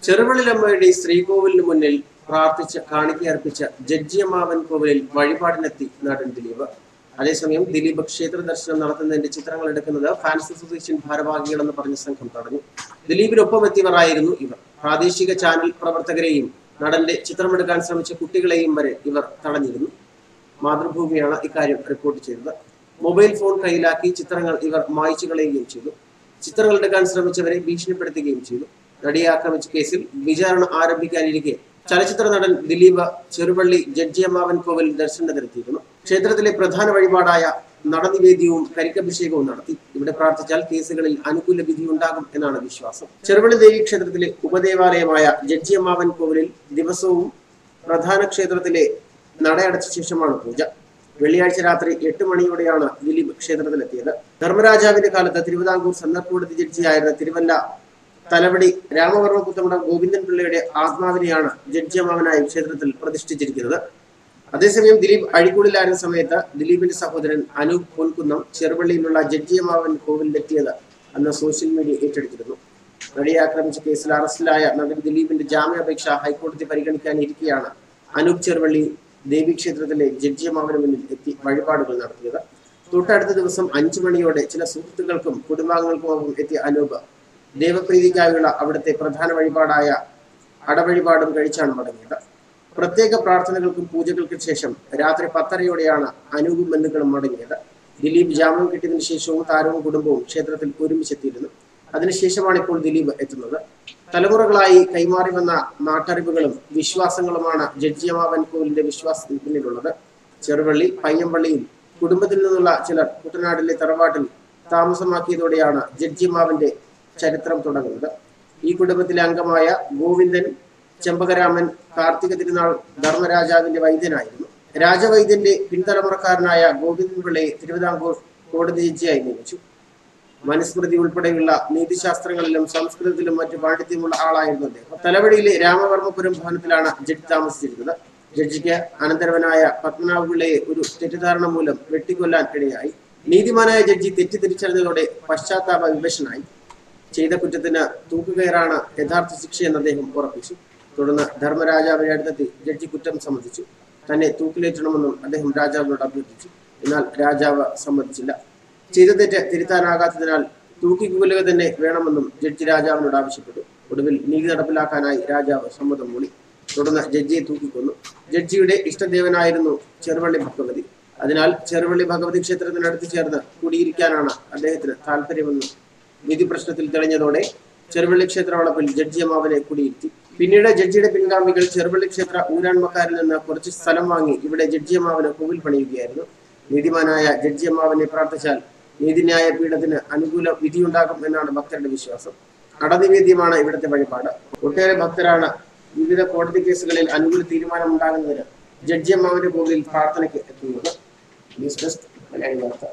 ചെറുവള്ളിലമ്മയുടെ ശ്രീകോവിലിന് മുന്നിൽ പ്രാർത്ഥിച്ച് കാണിക്കയർപ്പിച്ച ജഡ്ജിയമ്മാവൻ കോവിലിൽ വഴിപാടിനെത്തി നടൻ ദിലീപ്. അതേസമയം ദിലീപ് ക്ഷേത്ര ദർശനം നടത്തുന്നതിന്റെ ചിത്രങ്ങൾ എടുക്കുന്നത് ഫാൻസ് അസോസിയേഷൻ ഭാരവാഹികളെന്ന് പറഞ്ഞ സംഘം തടഞ്ഞു. ദിലീപിനൊപ്പം എത്തിയവരായിരുന്നു ഇവർ. പ്രാദേശിക ചാനൽ പ്രവർത്തകരെയും നടന്റെ ചിത്രമെടുക്കാൻ ശ്രമിച്ച കുട്ടികളെയും വരെ ഇവർ തടഞ്ഞിരുന്നു. മാതൃഭൂമിയാണ് ഇക്കാര്യം റിപ്പോർട്ട് ചെയ്തത്. മൊബൈൽ ഫോൺ കയ്യിലാക്കി ചിത്രങ്ങൾ ഇവർ മായ്ച്ചു കളയുകയും ചെയ്തു. ചിത്രങ്ങൾ എടുക്കാൻ ശ്രമിച്ചവരെ ഭീഷണിപ്പെടുത്തുകയും ചെയ്തു. നടിയെ ആക്രമിച്ച കേസിൽ വിചാരണ ആരംഭിക്കാനിരിക്കെ ചലച്ചിത്ര നടൻ ദിലീപ് ചെറുവള്ളി ജഡ്ജിയമ്മാവൻ കോവിൽ ദർശനത്തിനെത്തിയിരുന്നു. ക്ഷേത്രത്തിലെ പ്രധാന വഴിപാടായ നടനിവേദ്യവും കരിക്കഭിഷേകവും നടത്തി. ഇവിടെ പ്രാർത്ഥിച്ചാൽ കേസുകളിൽ അനുകൂല വിധി ഉണ്ടാകും എന്നാണ് വിശ്വാസം. ചെറുവള്ളി ദേവി ക്ഷേത്രത്തിലെ ഉപദേവാലയമായ ജഡ്ജിയമ്മാവൻ കോവിലിൽ ദിവസവും പ്രധാന ക്ഷേത്രത്തിലെ നടയടച്ച ശേഷമാണ് പൂജ. വെള്ളിയാഴ്ച രാത്രി 8 മണിയോടെയാണ് ദിലീപ് ക്ഷേത്രത്തിലെത്തിയത്. ധർമ്മരാജാവിന്റെ കാലത്ത് തിരുവിതാംകൂർ സന്നർ കോടതി ജഡ്ജിയായിരുന്ന തിരുവല്ല തലവടി രാമവർമ്മ പുത്തമടം ഗോവിന്ദൻ പിള്ളയുടെ ആത്മാവിനെയാണ് ജഡ്ജിയമ്മാവനായി ക്ഷേത്രത്തിൽ പ്രതിഷ്ഠിച്ചിരിക്കുന്നത്. അതേസമയം ദിലീപ് അഴിക്കുള്ളിലായിരുന്ന സമയത്ത് ദിലീപിന്റെ സഹോദരൻ അനൂപ് പൊൻകുന്നം ചെറുവള്ളിയിലുള്ള ജഡ്ജിയമ്മാവൻ കോവിലിലെത്തിയത് അന്ന് സോഷ്യൽ മീഡിയ ഏറ്റെടുത്തിരുന്നു. നടിയെ ആക്രമിച്ച കേസിൽ അറസ്റ്റിലായ നടൻ ദിലീപിന്റെ ജാമ്യാപേക്ഷ ഹൈക്കോടതി പരിഗണിക്കാനിരിക്കെയാണ് അനൂപ് ചെറുവള്ളി ദേവീക്ഷേത്രത്തിലെ ജഡ്ജിയമ്മാവന് മുന്നിൽ എത്തി വഴിപാടുകൾ നടത്തിയത്. തൊട്ടടുത്ത ദിവസം 5 മണിയോടെ ചില സുഹൃത്തുക്കൾക്കും കുടുംബാംഗങ്ങൾക്കുമൊപ്പം എത്തിയ അനൂപ് ദേവപ്രീതിക്കായുള്ള അവിടുത്തെ പ്രധാന വഴിപാടായ അടവഴിപാടും കഴിച്ചാണ് മടങ്ങിയത്. പ്രത്യേക പ്രാർത്ഥനകൾക്കും പൂജകൾക്കും ശേഷം രാത്രി 10:30യോടെയാണ് അനൂപും ബന്ധുക്കളും മടങ്ങിയത്. ദിലീപ് ജാമ്യം കിട്ടിയതിനു ശേഷവും താരവും കുടുംബവും ക്ഷേത്രത്തിൽ ഒരുമിച്ചെത്തിയിരുന്നു. അതിനുശേഷമാണ് ഇപ്പോൾ ദിലീപ് എത്തുന്നത്. തലമുറകളായി കൈമാറി വന്ന നാട്ടറിവുകളും വിശ്വാസങ്ങളുമാണ് ജഡ്ജിയമ്മാവൻ കോവിലിന്റെ വിശ്വാസത്തിന് പിന്നിലുള്ളത്. ചെറുവള്ളി പയ്യമ്പള്ളിയിൽ കുടുംബത്തിൽ നിന്നുള്ള ചിലർ കുട്ടനാടിലെ തറവാട്ടിൽ താമസമാക്കിയതോടെയാണ് ജഡ്ജിയമ്മാവന്റെ ചരിത്രം തുടങ്ങുന്നത്. ഈ കുടുംബത്തിലെ അംഗമായ ഗോവിന്ദൻ ചെമ്പകരാമൻ കാർത്തിക തിരുനാൾ ധർമ്മരാജാവിന്റെ വൈദ്യനായിരുന്നു. രാജവൈദ്യന്റെ പിൻതലമുറക്കാരനായ ഗോവിന്ദൻ പിള്ളയെ തിരുവിതാംകൂർ കോടതി ജഡ്ജിയായി നിയമിച്ചു. മനുസ്മൃതി ഉൾപ്പെടെയുള്ള നീതിശാസ്ത്രങ്ങളിലും സംസ്കൃതത്തിലും മറ്റു പാണ്ഡിത്യമുള്ള ആളായിരുന്നു അദ്ദേഹം. തലവടിയിലെ രാമവർമ്മപുരം ഭവനത്തിലാണ് ജഡ്ജി താമസിച്ചിരുന്നത്. ജഡ്ജിക്ക് അനന്തരവനായ പത്മനാഭ പിള്ളയെ ഒരു തെറ്റിദ്ധാരണ മൂലം വെട്ടിക്കൊല്ലാൻ ഇടയായി. നീതിമാനായ ജഡ്ജി തെറ്റിദ്ധരിച്ചറിഞ്ഞതോടെ പശ്ചാത്താപ വിവശനായി. ചെയ്ത കുറ്റത്തിന് തൂക്കുകയറാണ് യഥാർത്ഥ ശിക്ഷയെന്ന് അദ്ദേഹം ഉറപ്പിച്ചു. തുടർന്ന് ധർമ്മരാജാവിനെ അടുത്തെത്തി ജഡ്ജി കുറ്റം സമ്മതിച്ചു. തന്നെ തൂക്കിലേറ്റണമെന്നും അദ്ദേഹം രാജാവിനോട് അഭ്യർത്ഥിച്ചു. എന്നാൽ രാജാവ് സമ്മതിച്ചില്ല. ചെയ്ത തെറ്റ് തിരുത്താനാകാത്തതിനാൽ തൂക്കിക്കൊല്ലുക തന്നെ വേണമെന്നും ജഡ്ജി രാജാവിനോട് ആവശ്യപ്പെട്ടു. ഒടുവിൽ നീതി നടപ്പിലാക്കാനായി രാജാവ് സമ്മതം മൂളി. തുടർന്ന് ജഡ്ജിയെ തൂക്കിക്കൊന്നു. ജഡ്ജിയുടെ ഇഷ്ടദേവനായിരുന്നു ചെറുവള്ളി ഭഗവതി. അതിനാൽ ചെറുവള്ളി ഭഗവതി ക്ഷേത്രത്തിനടുത്ത് ചേർന്ന് കുടിയിരിക്കാനാണ് അദ്ദേഹത്തിന് താല്പര്യമെന്ന് വിധി പ്രശ്നത്തിൽ തെളിഞ്ഞതോടെ ചെറുവള്ളി ക്ഷേത്ര വളപ്പിൽ ജഡ്ജിയമ്മാവനെ കുടിയിരുത്തി. പിന്നീട് ജഡ്ജിയുടെ പിൻഗാമികൾ ചെറുവള്ളി ക്ഷേത്ര ഊരാൺമക്കാരിൽ നിന്ന് കുറച്ച് സ്ഥലം വാങ്ങി ഇവിടെ ജഡ്ജിയമ്മാവന് കോവിൽ പണിയുകയായിരുന്നു. നീതിമാനായ ജഡ്ജിയമ്മാവനെ പ്രാർത്ഥിച്ചാൽ നീതിന്യായ പീഠത്തിന് അനുകൂല വിധിയുണ്ടാകും എന്നാണ് ഭക്തരുടെ വിശ്വാസം. അടനിവേദ്യമാണ് ഇവിടുത്തെ വഴിപാട്. ഒട്ടേറെ ഭക്തരാണ് വിവിധ കോടതി കേസുകളിൽ അനുകൂല തീരുമാനം ഉണ്ടാകുന്നതിന് ജഡ്ജിയമ്മാവന്റെ കോവിലിൽ പ്രാർത്ഥനയ്ക്ക് എത്തുന്നത്. ന്യൂസ് ഡെസ്ക് മലയാളി വാർത്ത.